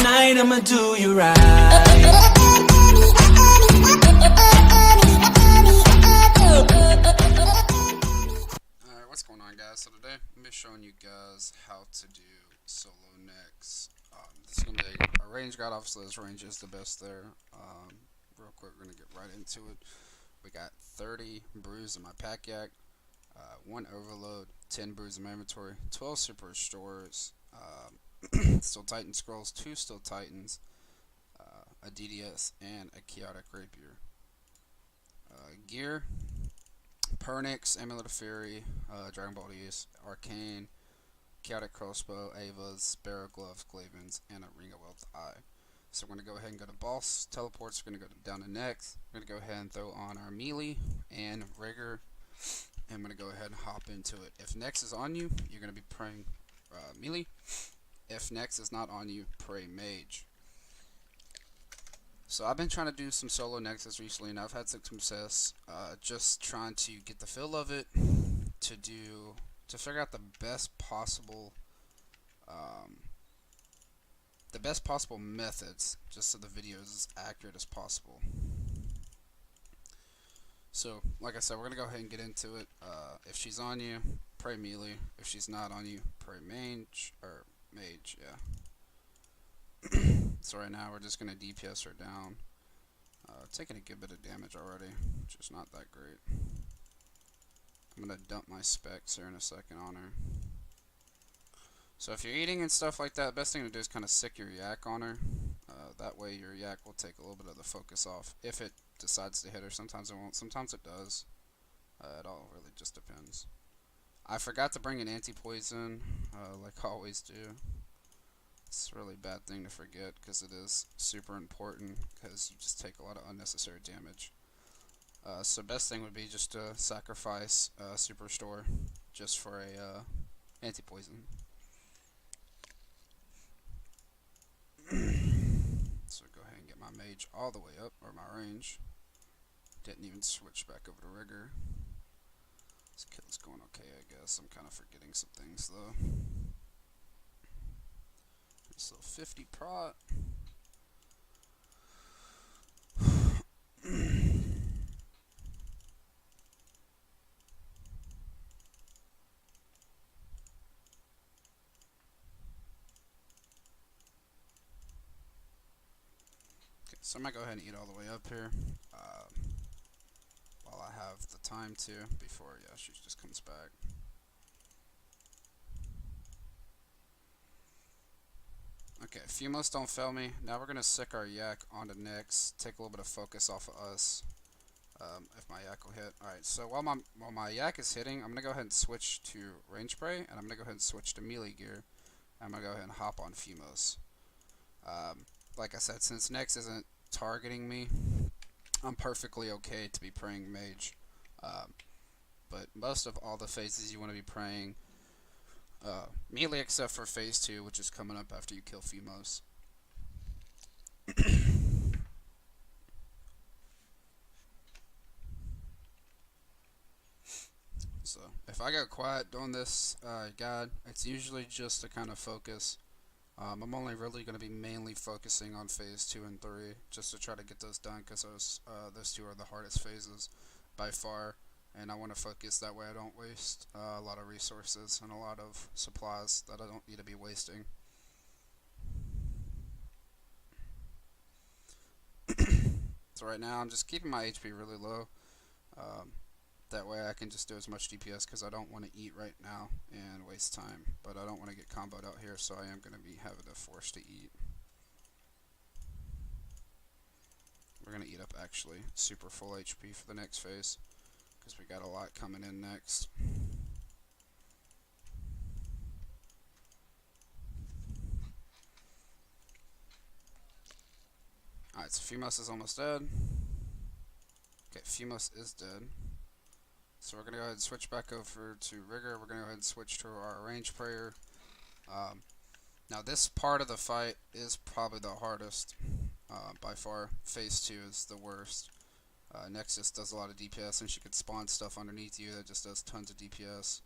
tonight I'ma do you right. Alright, what's going on, guys? So today I'm going to be showing you guys how to do solo necks. This is going to be a range guide. Obviously this range is the best there. Real quick, we're going to get right into it. We got 30 brews in my pack yak, 1 overload, 10 brews in my inventory, 12 super restores, steel titan scrolls, 2 steel titans, a DDS, and a chaotic rapier. Gear: Pernix, Amulet of Fury, Dragon Ball East, Arcane, Chaotic Crossbow, Ava's, Sparrow Gloves, Glavens, and a Ring of Wealth Eye. So we're going to go ahead and go to boss teleports. We're going to go down to next. We're going to go ahead and throw on our melee and rigor. And I'm going to go ahead and hop into it. If next is on you, you're going to be praying melee. If next is not on you, pray mage. So I've been trying to do some solo nexus recently, and I've had some success. Just trying to get the feel of it, to figure out the best possible methods, just so the video is as accurate as possible. So, like I said, we're gonna go ahead and get into it. If she's on you, pray melee. If she's not on you, pray mage, yeah. So right now we're just gonna DPS her down. Taking a good bit of damage already, which is not that great. I'm gonna dump my specs here in a second on her. So if you're eating and stuff like that, best thing to do is kind of sick your yak on her. That way your yak will take a little bit of the focus off. If it decides to hit her, sometimes it won't, sometimes it does. It all really just depends. I forgot to bring an anti-poison, like I always do. It's a really bad thing to forget, because it is super important, because you just take a lot of unnecessary damage. So best thing would be just to sacrifice super restore just for a anti-poison. So go ahead and get my mage all the way up, or my range. Didn't even switch back over to rigor. This kill's going okay, I guess. I'm kind of forgetting some things though. So 50 prot. Okay, so I might go ahead and eat all the way up here, while I have the time to, before, yeah, she just comes back. Okay, Fumos don't fail me. Now we're going to sick our yak onto next, take a little bit of focus off of us, if my yak will hit. Alright, so while my yak is hitting, I'm going to go ahead and switch to range spray, and I'm going to go ahead and switch to melee gear. I'm going to go ahead and hop on Fumos. Like I said, since next isn't targeting me, I'm perfectly okay to be praying mage. But most of all the phases you want to be praying melee, except for phase 2, which is coming up after you kill Fumos. So if I go quiet doing this guide, it's usually just to kind of focus. I'm only really going to be mainly focusing on phase 2 and 3, just to try to get those done, because those 2 are the hardest phases by far, and I want to focus that way I don't waste a lot of resources and a lot of supplies that I don't need to be wasting. So right now I'm just keeping my HP really low. That way I can just do as much DPS, because I don't want to eat right now and waste time. But I don't want to get comboed out here, so I am going to be having to force to eat. We're going to eat up actually super full HP for the next phase, because we got a lot coming in next. Alright, so Fumos is almost dead. Okay, Fumos is dead. So we're going to go ahead and switch back over to rigor. We're going to go ahead and switch to our range prayer. Now this part of the fight is probably the hardest by far. Phase 2 is the worst. Nexus does a lot of DPS, and she could spawn stuff underneath you that just does tons of DPS.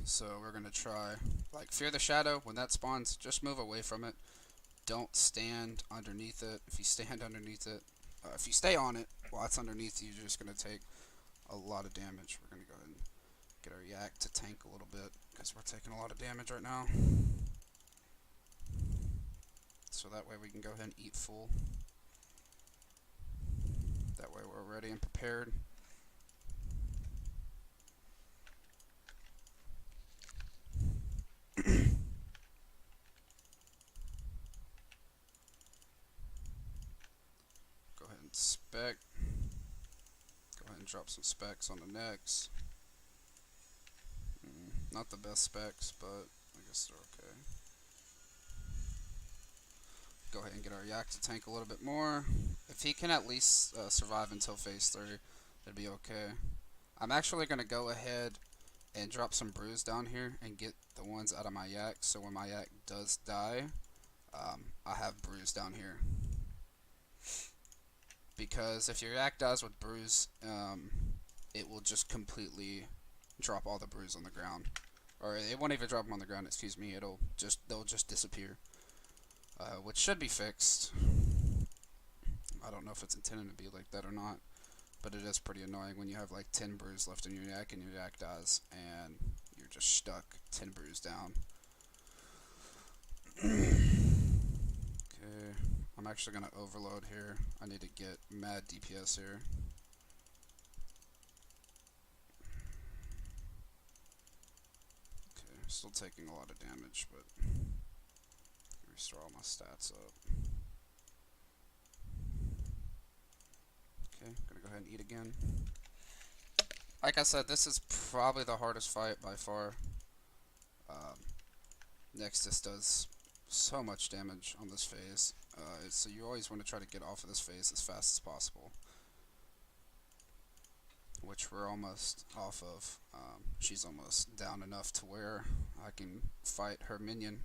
So we're gonna try, like, Fear the Shadow. When that spawns, just move away from it. Don't stand underneath it. If you stand underneath it, if you stay on it while it's underneath you, you're just gonna take a lot of damage. We're gonna go ahead and get our yak to tank a little bit because we're taking a lot of damage right now. So that way we can go ahead and eat full. That way we're ready and prepared. Go ahead and spec. Go ahead and drop some specs on the necks. Not the best specs, but I guess they're okay. Go ahead and get our yak to tank a little bit more. If he can at least survive until phase 3, it'd be okay. I'm actually going to go ahead and drop some brews down here and get the ones out of my yak, so when my yak does die, I have brews down here. Because if your yak dies with brews, it will just completely drop all the brews on the ground. Or it won't even drop them on the ground, excuse me, they'll just disappear. Which should be fixed. I don't know if it's intended to be like that or not, but it is pretty annoying when you have like 10 brews left in your yak and your yak dies and you're just stuck 10 brews down. Okay, I'm actually going to overload here. I need to get mad DPS here. Okay, still taking a lot of damage, but restore all my stats up. Okay, gonna go ahead and eat again. Like I said, this is probably the hardest fight by far. Nexus does so much damage on this phase, so you always want to try to get off of this phase as fast as possible. Which we're almost off of. She's almost down enough to where I can fight her minion.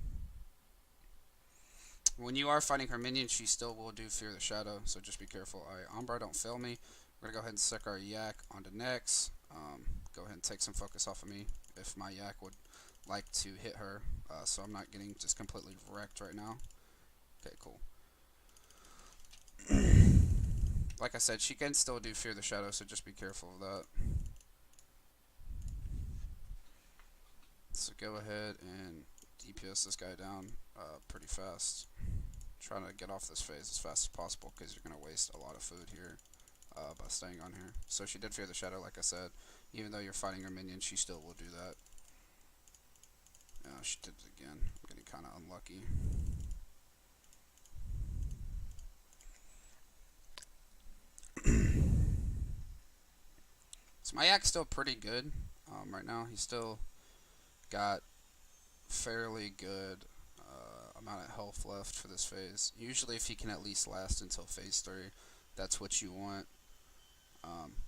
When you are fighting her minion, she still will do Fear the Shadow, so just be careful. Alright, Umbra, don't fail me. We're going to go ahead and stick our yak onto Nex. Go ahead and take some focus off of me if my yak would like to hit her, so I'm not getting just completely wrecked right now. Okay, cool. Like I said, she can still do Fear the Shadow, so just be careful of that. So go ahead and DPS this guy down pretty fast. Trying to get off this phase as fast as possible because you're going to waste a lot of food here by staying on here. So she did Fear the Shadow, like I said. Even though you're fighting her minion, she still will do that. She did it again. I'm getting kind of unlucky. So my yak's still pretty good right now. He's still got fairly good amount of health left for this phase. Usually if he can at least last until phase 3, that's what you want.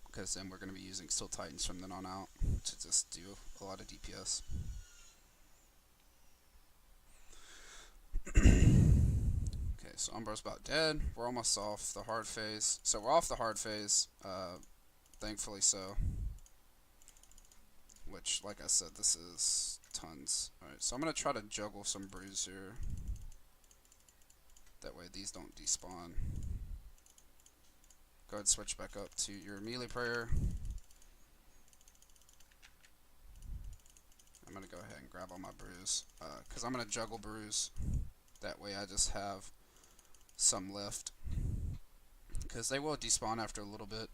Because then we're going to be using Steel Titans from then on out to just do a lot of DPS. Okay, so Umbra's about dead. We're almost off the hard phase. So we're off the hard phase, thankfully so. Which, like I said, this is tons. Alright, so I'm going to try to juggle some brews here. That way these don't despawn. Go ahead and switch back up to your melee prayer. I'm going to go ahead and grab all my brews. Because I'm going to juggle brews. That way I just have some left. Because they will despawn after a little bit.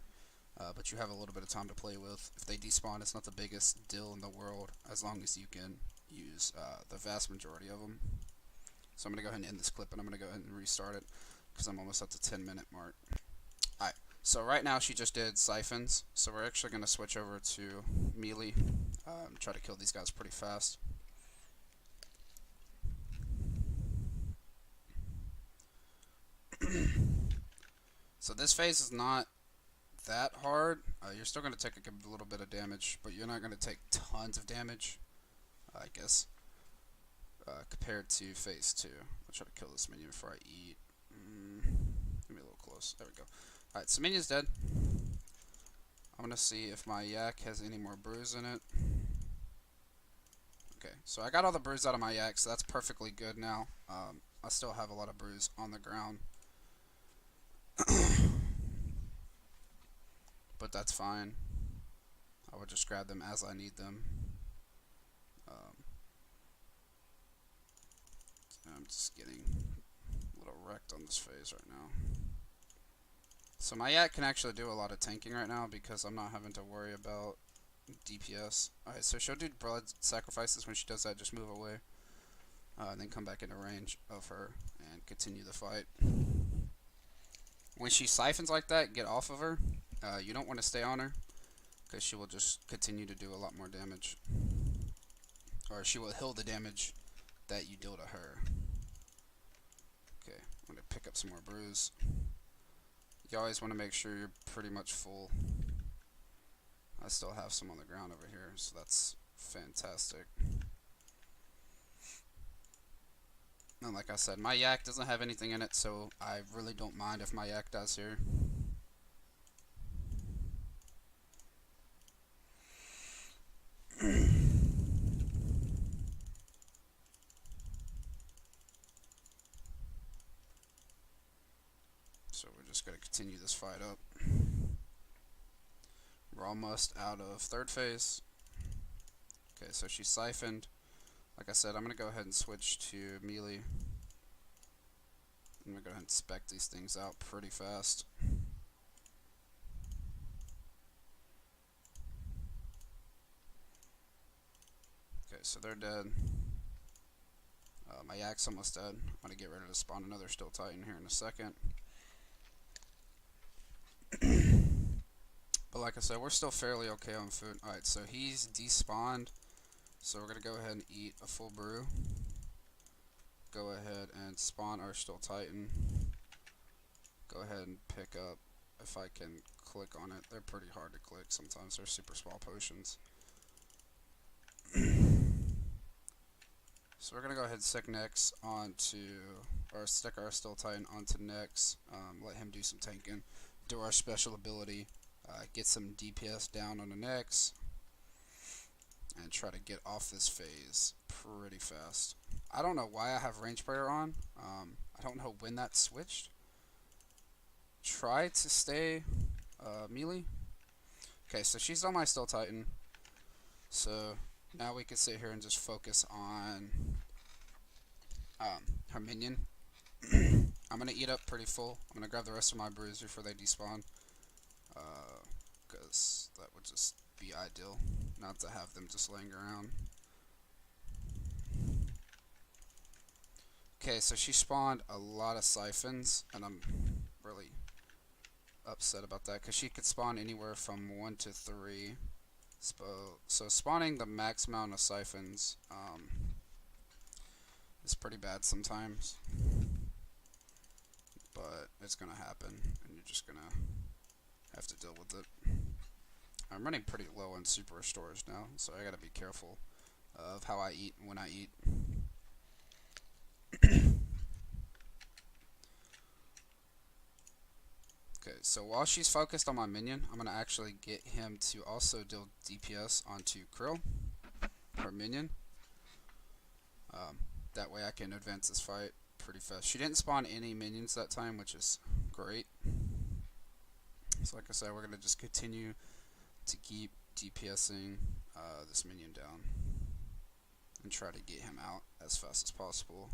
But you have a little bit of time to play with. If they despawn, it's not the biggest deal in the world. As long as you can use the vast majority of them. So I'm going to go ahead and end this clip. And I'm going to go ahead and restart it. Because I'm almost at the 10-minute mark. Alright, so right now she just did siphons, so we're actually going to switch over to melee, try to kill these guys pretty fast. So this phase is not that hard. You're still going to take a little bit of damage, but you're not going to take tons of damage, I guess, compared to phase 2. I'll try to kill this minion before I eat. Give me a little close. There we go. Alright, so minion's dead. I'm gonna see if my yak has any more brews in it. Okay, so I got all the bruise out of my yak, so that's perfectly good now. I still have a lot of bruise on the ground, but that's fine. I would just grab them as I need them. I'm just getting a little wrecked on this phase right now. So my yak can actually do a lot of tanking right now because I'm not having to worry about DPS. Alright, so she'll do blood sacrifices. When she does that, just move away. And then come back into range of her and continue the fight. When she siphons like that, get off of her. You don't want to stay on her because she will just continue to do a lot more damage. Or she will heal the damage that you deal to her. Okay, I'm going to pick up some more bruise. You always want to make sure you're pretty much full. I still have some on the ground over here, so that's fantastic. And like I said, my yak doesn't have anything in it, so I really don't mind if my yak dies here. So we're just going to continue this fight up. We're almost out of third phase. Okay, so she's siphoned. Like I said, I'm going to go ahead and switch to melee. I'm going to go ahead and spec these things out pretty fast. Okay, so they're dead. My yak's almost dead. I'm going to get ready to spawn another Steel Titan here in a second. But like I said, we're still fairly okay on food. Alright, so he's despawned. So we're going to go ahead and eat a full brew. Go ahead and spawn our Steel Titan. Go ahead and pick up, if I can click on it. They're pretty hard to click sometimes. They're super small potions. So we're going to go ahead and stick Nyx onto, or stick our Steel Titan onto Nyx. Let him do some tanking. Do our special ability. Get some DPS down on the Nyx. And try to get off this phase pretty fast. I don't know why I have range sprayer on. I don't know when that switched. Try to stay melee. Okay, so she's on my Steel Titan. So now we can sit here and just focus on her minion. I'm going to eat up pretty full. I'm going to grab the rest of my brews before they despawn. Because that would just be ideal. Not to have them just laying around. Okay, so she spawned a lot of siphons, and I'm really upset about that because she could spawn anywhere from 1 to 3. So spawning the max amount of siphons is pretty bad sometimes, but it's gonna happen, and you're just gonna have to deal with it. I'm running pretty low on super restores now, so I gotta be careful of how I eat and when I eat. Okay, so while she's focused on my minion, I'm going to actually get him to also deal DPS onto Krill, her minion. That way I can advance this fight pretty fast. She didn't spawn any minions that time, which is great. So like I said, we're going to just continue to keep DPSing this minion down and try to get him out as fast as possible.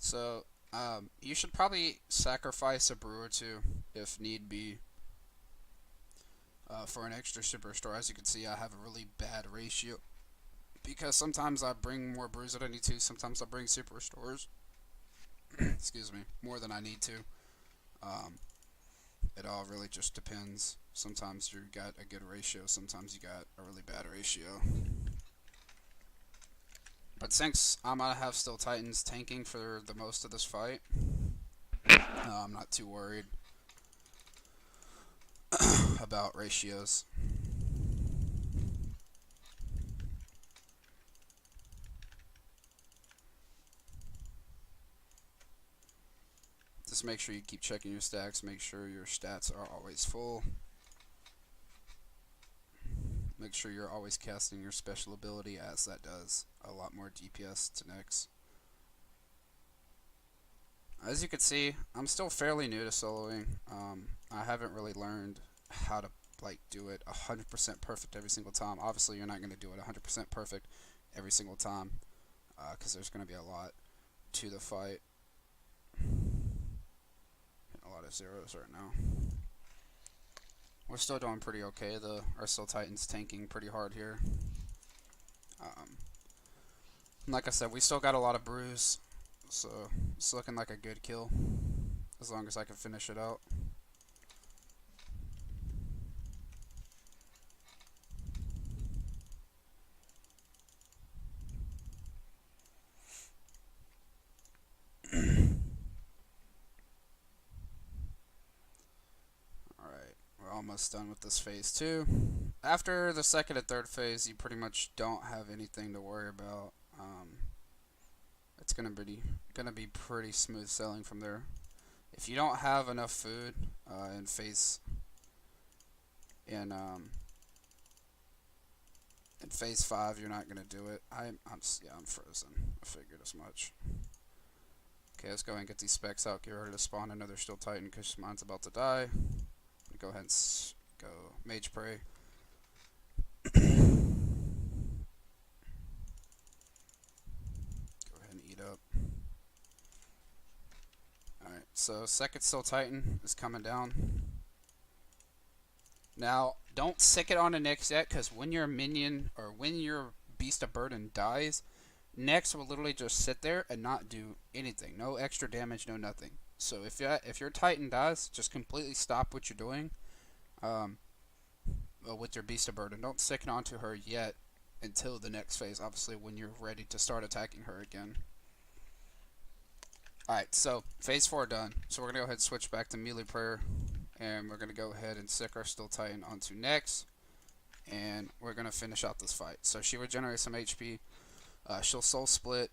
So, you should probably sacrifice a brew or two if need be for an extra super restore. As you can see, I have a really bad ratio because sometimes I bring more brews than I need to. Sometimes I bring super restores. Excuse me, more than I need to. It all really just depends. Sometimes you got a good ratio. Sometimes you got a really bad ratio. But since I'm going to have Steel Titans tanking for the most of this fight, I'm not too worried about ratios. Just make sure you keep checking your stacks, make sure your stats are always full. Make sure you're always casting your special ability, as that does a lot more DPS to Nyx. As you can see, I'm still fairly new to soloing. I haven't really learned how to do it 100% perfect every single time. Obviously, you're not going to do it 100% perfect every single time, because there's going to be a lot to the fight. Hitting a lot of zeros right now. We're still doing pretty okay. Our Steel Titan's tanking pretty hard here. Like I said, we still got a lot of bruise, so it's looking like a good kill, as long as I can finish it out. Alright, we're almost done with this phase 2. After the second and third phase, you pretty much don't have anything to worry about. It's gonna be pretty smooth sailing from there. If you don't have enough food in phase 5, you're not gonna do it. I'm frozen. I figured as much. Okay, let's go ahead and get these specs out. Get ready to spawn another Steel Titan because mine's about to die. Go ahead and go Mage Prey. Go ahead and eat up. Alright, so second Steel Titan is coming down. Now, don't sick it on a Nyx yet, because when your minion, or when your Beast of Burden dies, Nyx will literally just sit there and not do anything. No extra damage, no nothing. So if your Titan dies, just completely stop what you're doing with your Beast of Burden. Don't sick it onto her yet until the next phase, obviously, when you're ready to start attacking her again. Alright, so phase 4 done. So we're going to go ahead and switch back to melee prayer. And we're going to go ahead and sick our Steel Titan onto Nyx. And we're going to finish out this fight. So she regenerates some HP. She'll soul split.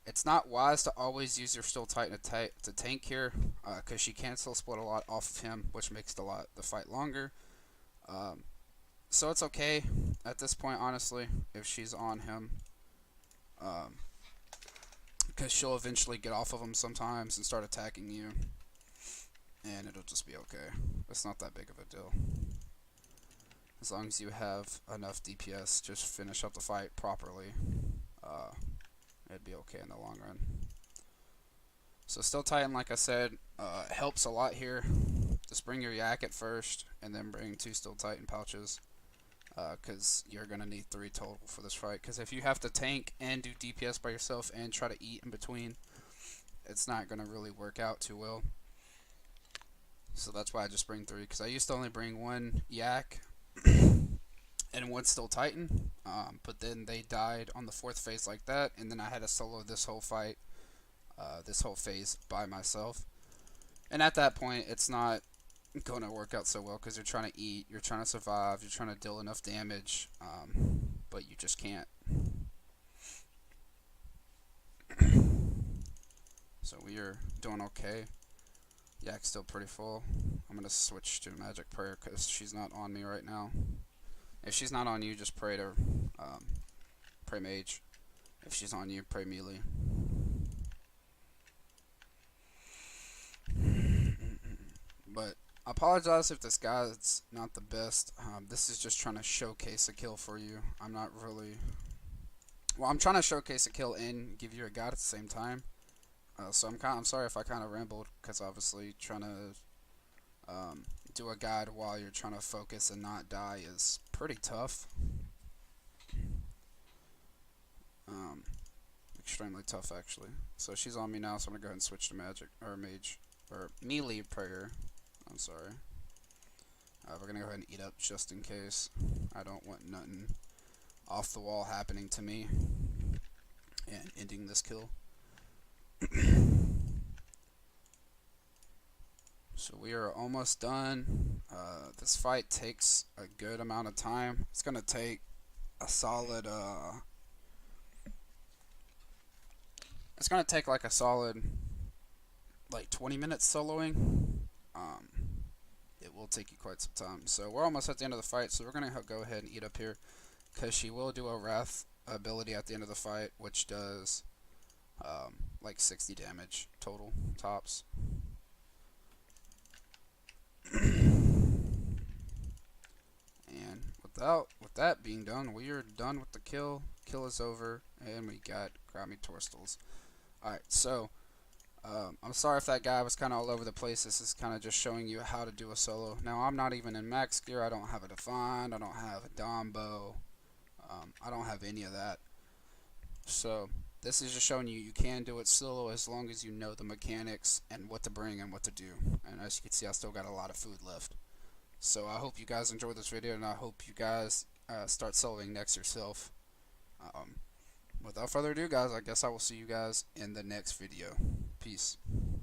It's not wise to always use your Steel Titan to tank here, because she can soul split a lot off of him, which makes the fight longer. So it's okay at this point, honestly, if she's on him, because she'll eventually get off of him sometimes and start attacking you, and it'll just be okay. It's not that big of a deal. As long as you have enough DPS, just finish up the fight properly. It'd be okay in the long run. So Steel Titan, like I said, helps a lot here. Just bring your yak at first, and then bring 2 Steel Titan pouches, because you're going to need 3 total for this fight. Because if you have to tank and do DPS by yourself and try to eat in between, it's not going to really work out too well. So that's why I just bring 3, because I used to only bring 1 yak and 1 Steel Titan, but then they died on the 4th phase like that, and then I had to solo this whole fight, this whole phase by myself. And at that point, it's not going to work out so well, because you're trying to eat, you're trying to survive, you're trying to deal enough damage, but you just can't. So we are doing okay. Yak's still pretty full. I'm going to switch to Magic Prayer, because she's not on me right now. If she's not on you, just pray to pray Mage. If she's on you, pray melee. But I apologize if this guy's not the best. This is just trying to showcase a kill for you. I'm not really... Well, I'm trying to showcase a kill and give you a guide at the same time. So I'm sorry if I kind of rambled, because obviously trying to do a guide while you're trying to focus and not die is pretty tough. Extremely tough, actually. So she's on me now, so I'm gonna go ahead and switch to Mage or melee prayer. I'm sorry. We're gonna go ahead and eat up just in case. I don't want nothing off the wall happening to me and ending this kill. So we are almost done. This fight takes a good amount of time. It's gonna take a solid it's gonna take like a solid 20 minutes soloing. It it will take you quite some time. So we're almost at the end of the fight, so we're going to go ahead and eat up here, because she will do a Wrath ability at the end of the fight, which does like 60 damage total, tops. And with that being done, we are done with the kill. Kill is over, and we got Grammy Torstals. Alright, so I'm sorry if that guy was kind of all over the place. This is kind of just showing you how to do a solo. Now, I'm not even in max gear. I don't have a Defined. I don't have a Dombo. I don't have any of that. So this is just showing you you can do it solo as long as you know the mechanics and what to bring and what to do. And as you can see, I still got a lot of food left. So I hope you guys enjoyed this video, and I hope you guys start soloing next yourself. Without further ado, guys, I guess I will see you guys in the next video. Peace.